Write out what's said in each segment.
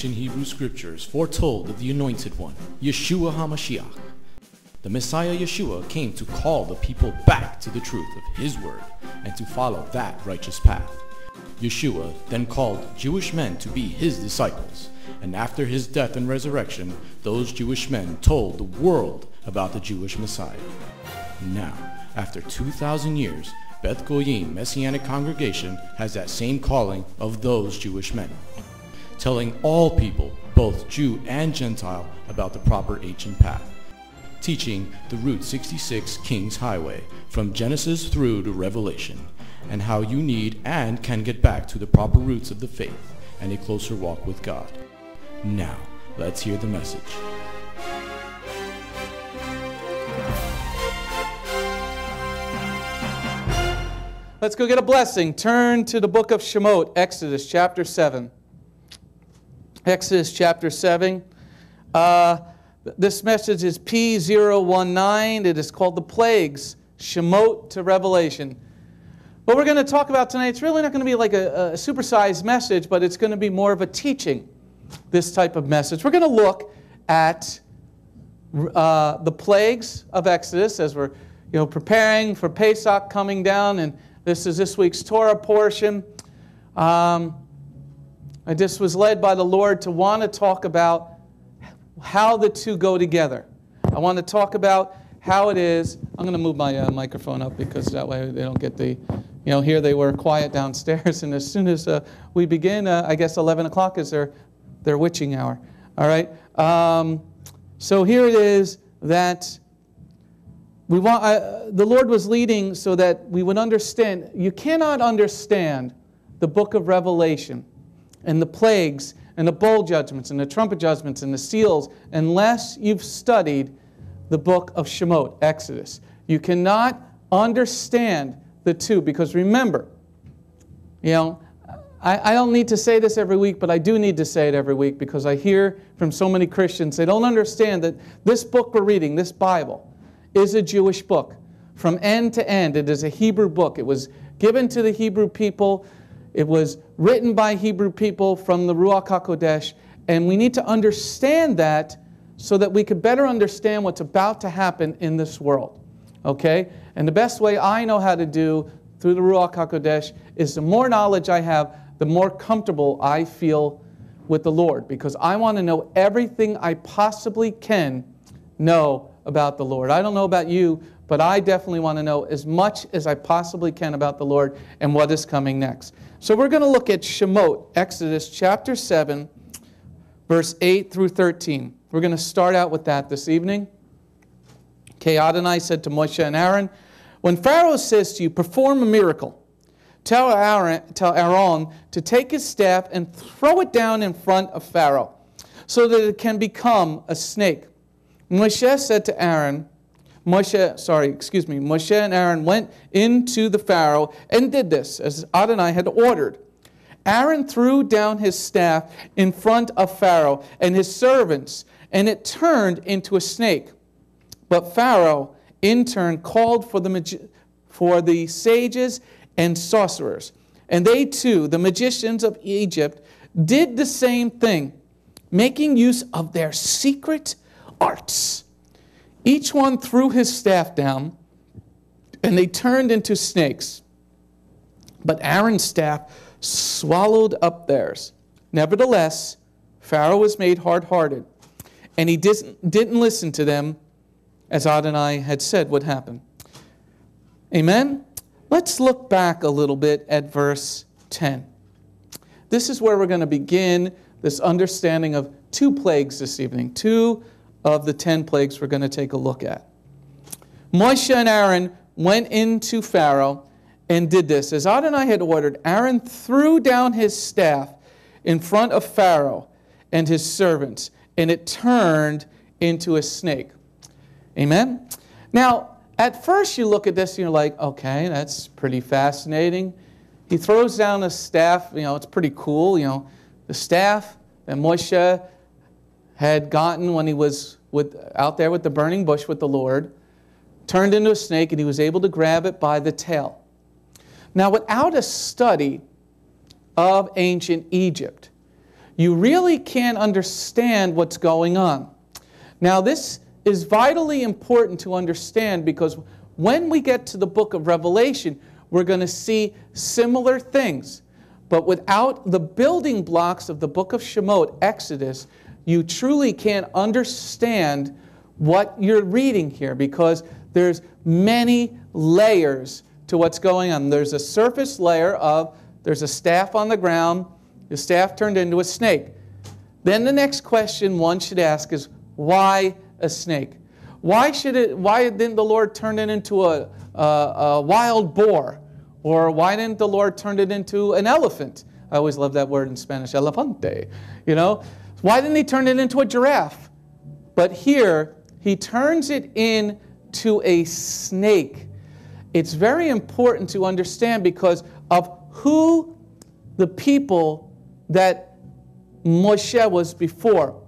ancient Hebrew scriptures foretold of the Anointed One, Yeshua HaMashiach. The Messiah Yeshua came to call the people back to the truth of His word and to follow that righteous path. Yeshua then called Jewish men to be His disciples, and after His death and resurrection, those Jewish men told the world about the Jewish Messiah. Now, after 2,000 years, Beth Goyim Messianic Congregation has that same calling of those Jewish men, telling all people, both Jew and Gentile, about the proper ancient path, teaching the Route 66 King's Highway from Genesis through to Revelation, and how you need and can get back to the proper roots of the faith and a closer walk with God. Now, let's hear the message. Let's go get a blessing. Turn to the book of Shemot, Exodus chapter 7. Exodus chapter 7. This message is P019. It is called The Plagues, Shemot to Revelation. What we're going to talk about tonight, it's really not going to be like a supersized message, but it's going to be more of a teaching, this type of message. We're going to look at the plagues of Exodus as we're preparing for Pesach coming down, and this is this week's Torah portion. I just was led by the Lord to want to talk about how the two go together. I want to talk about how it is. I'm going to move my microphone up because that way they don't get the, here they were quiet downstairs, and as soon as we begin, I guess 11 o'clock is their witching hour. All right. So here it is that we want. The Lord was leading so that we would understand. You cannot understand the book of Revelation and the plagues and the bowl judgments and the trumpet judgments and the seals unless you've studied the book of Shemot, Exodus. You cannot understand the two because remember, I don't need to say this every week, but I do need to say it every week because I hear from so many Christians, they don't understand that this book we're reading, this Bible, is a Jewish book. From end to end, it is a Hebrew book. It was given to the Hebrew people. It was written by Hebrew people from the Ruach HaKodesh. And we need to understand that so that we could better understand what's about to happen in this world. Okay? And the best way I know how to do through the Ruach HaKodesh is the more knowledge I have, the more comfortable I feel with the Lord. Because I want to know everything I possibly can know about the Lord. I don't know about you, but I definitely want to know as much as I possibly can about the Lord and what is coming next. So we're going to look at Shemot, Exodus chapter 7, verse 8 through 13. We're going to start out with that this evening. Okay, Adonai said to Moshe and Aharon, when Pharaoh says to you, perform a miracle, tell Aaron to take his staff and throw it down in front of Pharaoh so that it can become a snake. Moshe said to Aaron, Moshe and Aaron went into the Pharaoh and did this, as Adonai had ordered. Aaron threw down his staff in front of Pharaoh and his servants, and it turned into a snake. But Pharaoh, in turn, called for the sages and sorcerers. And they too, the magicians of Egypt, did the same thing, making use of their secret arts. Each one threw his staff down, and they turned into snakes. But Aaron's staff swallowed up theirs. Nevertheless, Pharaoh was made hard-hearted, and he didn't listen to them, as Adonai had said would happen. Amen? Let's look back a little bit at verse 10. This is where we're going to begin this understanding of two plagues this evening, two of the 10 plagues we're going to take a look at. Moshe and Aaron went into Pharaoh and did this. As Adonai had ordered, Aaron threw down his staff in front of Pharaoh and his servants, and it turned into a snake. Amen? Now, at first you look at this and you're like, okay, that's pretty fascinating. He throws down a staff, it's pretty cool. The staff that Moshe had gotten when he was out there with the burning bush with the Lord, turned into a snake, and he was able to grab it by the tail. Now, without a study of ancient Egypt, you really can't understand what's going on. Now, this is vitally important to understand because when we get to the book of Revelation, we're going to see similar things. But without the building blocks of the book of Shemot, Exodus, you truly can't understand what you're reading here because there's many layers to what's going on. There's a surface layer of, there's a staff on the ground, the staff turned into a snake. Then the next question one should ask is, why a snake? Why didn't the Lord turn it into a wild boar? Or why didn't the Lord turn it into an elephant? I always love that word in Spanish, elefante. You know, why didn't he turn it into a giraffe? But here, he turns it into a snake. It's very important to understand because of who the people that Moshe was before.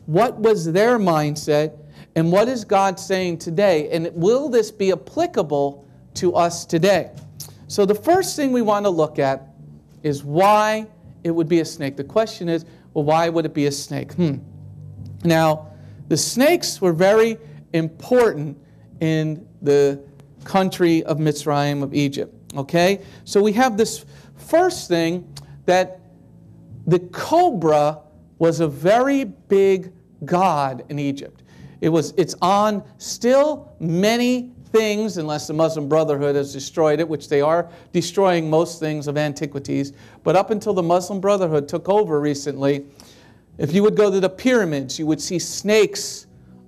What was their mindset, and what is God saying today? And will this be applicable to us today? So the first thing we want to look at is why it would be a snake. The question is, well, why would it be a snake? Now, the snakes were very important in the country of Mitzrayim, of Egypt. Okay? So we have this first thing, that the cobra was a very big god in Egypt. It's on still many things, unless the Muslim Brotherhood has destroyed it, which they are destroying most things of antiquities. But up until the Muslim Brotherhood took over recently, if you would go to the pyramids, you would see snakes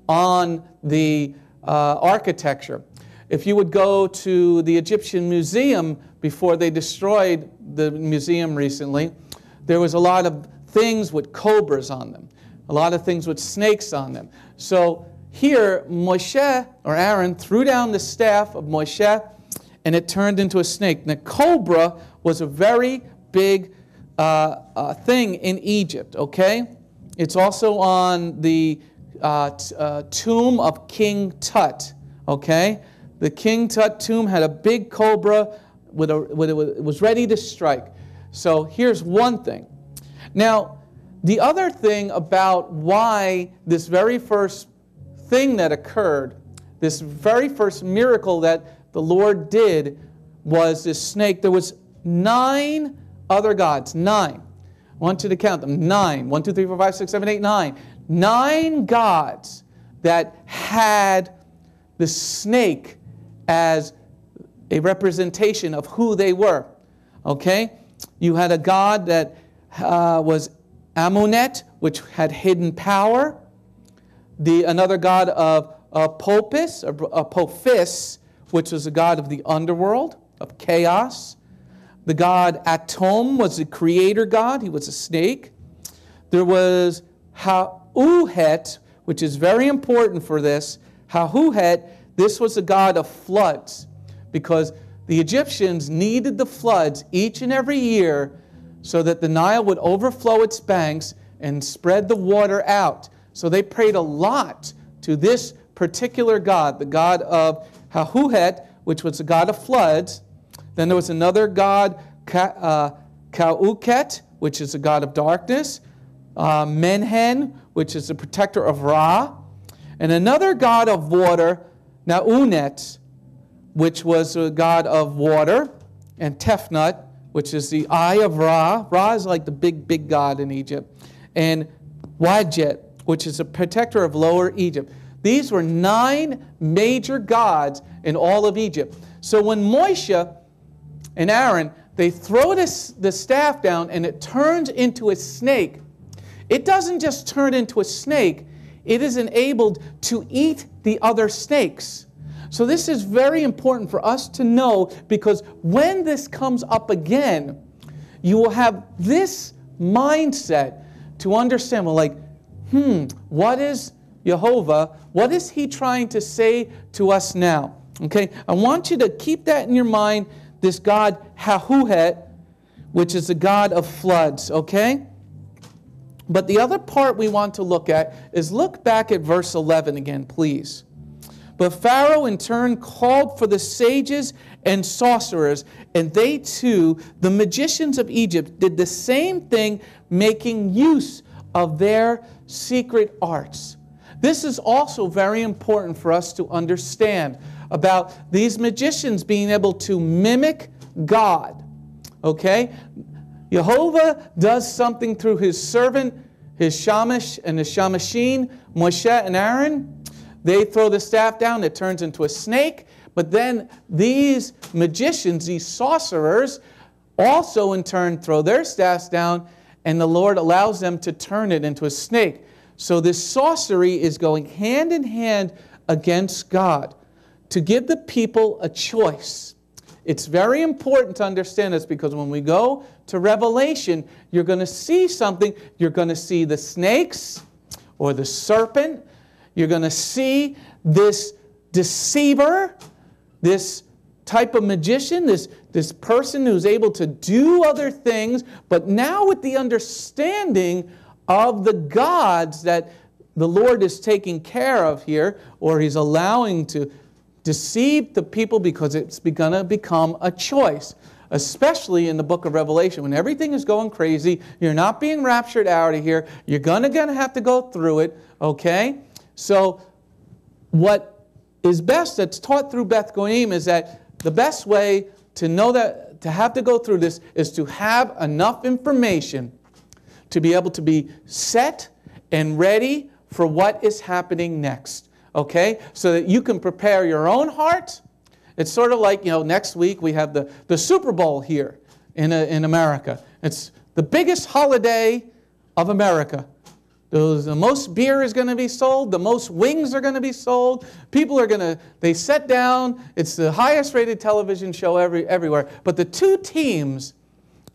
on the architecture. If you would go to the Egyptian Museum before they destroyed the museum recently, there was a lot of things with cobras on them, a lot of things with snakes on them. So here, Moshe, or Aaron, threw down the staff of Moshe, and it turned into a snake. Now, cobra was a very big thing in Egypt, okay? It's also on the tomb of King Tut, okay? The King Tut tomb had a big cobra it was ready to strike. So here's one thing. Now, the other thing about why this very first thing that occurred, this very first miracle that the Lord did was this snake. There was 9 other gods. 9. I want you to count them. 9. 1, 2, 3, 4, 5, 6, 7, 8, 9. 9 gods that had the snake as a representation of who they were. Okay? You had a god that was Amunet, which had hidden power. Another god of Apophis, which was a god of the underworld, of chaos. The god Atom was the creator god. He was a snake. There was Hauhet, which is very important for this. Hauhet, this was a god of floods, because the Egyptians needed the floods each and every year so that the Nile would overflow its banks and spread the water out. So they prayed a lot to this particular god, the god of Hauhet, which was the god of floods. Then there was another god, Kauket, which is the god of darkness. Menhen, which is the protector of Ra. And another god of water, Naunet, which was a god of water. And Tefnut, which is the eye of Ra. Ra is like the big god in Egypt. And Wadjet, which is a protector of Lower Egypt. These were 9 major gods in all of Egypt. So when Moshe and Aaron, they throw the staff down and it turns into a snake, it doesn't just turn into a snake, it is enabled to eat the other snakes. So this is very important for us to know, because when this comes up again, you will have this mindset to understand, well, like, what is Jehovah? What is he trying to say to us now? Okay, I want you to keep that in your mind, this god Hauhet, which is the god of floods, okay? But the other part we want to look at is, look back at verse 11 again, please. But Pharaoh in turn called for the sages and sorcerers, and they too, the magicians of Egypt, did the same thing, making use of their secret arts. This is also very important for us to understand about these magicians being able to mimic God. Okay? Jehovah does something through his servant, his shamash and his shamashim, Moshe and Aharon. They throw the staff down, it turns into a snake. But then these magicians, these sorcerers, also in turn throw their staffs down, and the Lord allows them to turn it into a snake. So this sorcery is going hand in hand against God to give the people a choice. It's very important to understand this, because when we go to Revelation, you're going to see something. You're going to see the snakes or the serpent. You're going to see this deceiver, this type of magician, this person who's able to do other things, but now with the understanding of the gods that the Lord is taking care of here, or he's allowing to deceive the people, because it's going to become a choice. Especially in the book of Revelation, when everything is going crazy, you're not being raptured out of here, you're going to have to go through it, okay? So what is best, that's taught through Beth Goyim, is that the best way to know that, to have to go through this, is to have enough information to be able to be set and ready for what is happening next. Okay? So that you can prepare your own heart. It's sort of like, next week we have the Super Bowl here in America. It's the biggest holiday of America. The most beer is going to be sold. The most wings are going to be sold. People are going to, they sit down. It's the highest rated television show everywhere. But the two teams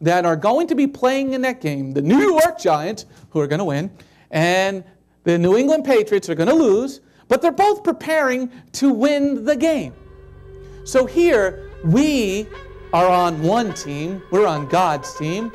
that are going to be playing in that game, the New York Giants, who are going to win, and the New England Patriots are going to lose, but they're both preparing to win the game. So here, we are on one team. We're on God's team.